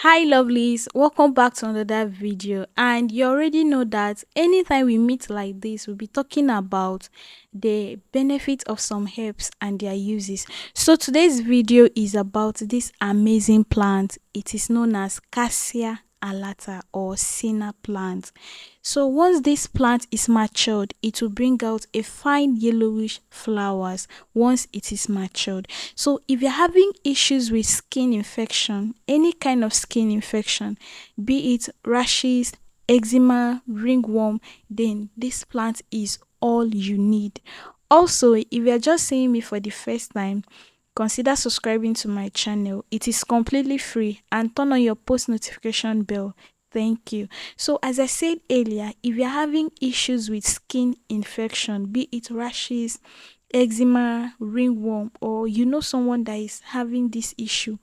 Hi lovelies, welcome back to another video. And you already know that anytime we meet like this, we'll be talking about the benefit of some herbs and their uses. So today's video is about this amazing plant. It is known as Cassia Alata or Senna plant. So once this plant is matured, it will bring out a fine yellowish flowers once it is matured. So if you're having issues with skin infection, any kind of skin infection, be it rashes, eczema, ringworm, then this plant is all you need. Also, if you're just seeing me for the first time, consider subscribing to my channel. It is completely free, and turn on your post notification bell. Thank you. So as I said earlier, if you're having issues with skin infection, be it rashes, eczema, ringworm, or you know someone that is having this issue,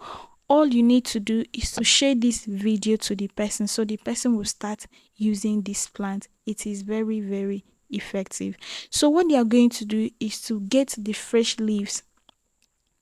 all you need to do is to share this video to the person so the person will start using this plant. It is very, very effective. So what you are going to do is to get the fresh leaves.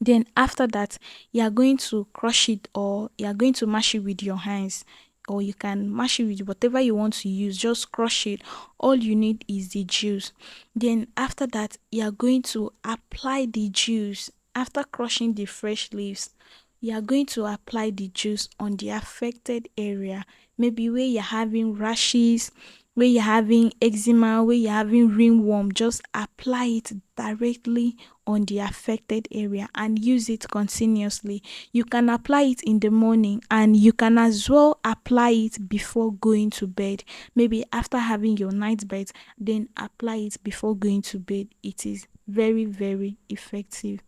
Then after that, you are going to crush it, or you are going to mash it with your hands, or you can mash it with whatever you want to use. Just crush it. All you need is the juice. Then after that, you are going to apply the juice. After crushing the fresh leaves, you are going to apply the juice on the affected area, maybe where you're having rashes, where you're having eczema, where you're having ringworm. Just apply it directly on the affected area and use it continuously. You can apply it in the morning, and you can as well apply it before going to bed. Maybe after having your night bath, then apply it before going to bed. It is very, very effective.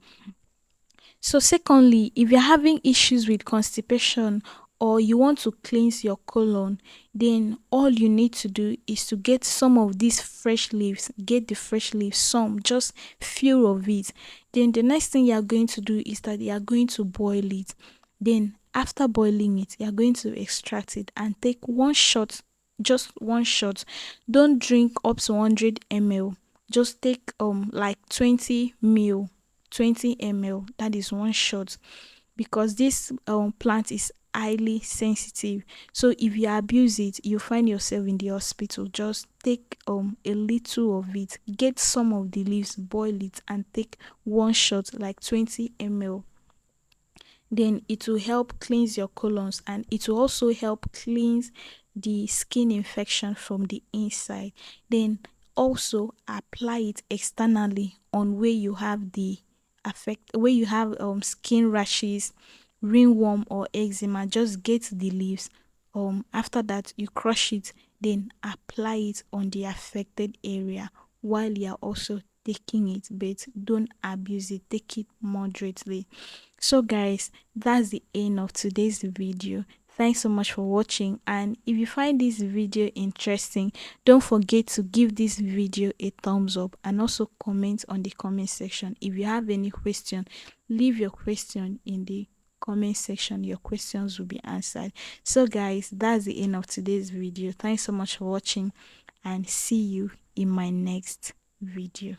So secondly, if you're having issues with constipation, or you want to cleanse your colon, then all you need to do is to get some of these fresh leaves. Get the fresh leaves, some, just few of it. Then the next thing you are going to do is that you are going to boil it. Then after boiling it, you are going to extract it and take one shot, just one shot. Don't drink up to 100 ml. Just take like 20 ml, 20 ml. That is one shot, because this plant is highly sensitive. So if you abuse it, you find yourself in the hospital. Just take a little of it, get some of the leaves, boil it, and take one shot, like 20 ml. Then it will help cleanse your colons, and it will also help cleanse the skin infection from the inside. Then also apply it externally on where you have the affect where you have skin rashes, ringworm, or eczema. Just get the leaves. After that, you crush it, then apply it on the affected area while you are also taking it, but don't abuse it. Take it moderately. So guys, that's the end of today's video. Thanks so much for watching, and if you find this video interesting, don't forget to give this video a thumbs up, and also comment on the comment section. If you have any question, leave your question in the comment section. Your questions will be answered. So guys, that's the end of today's video. Thanks so much for watching, and see you in my next video.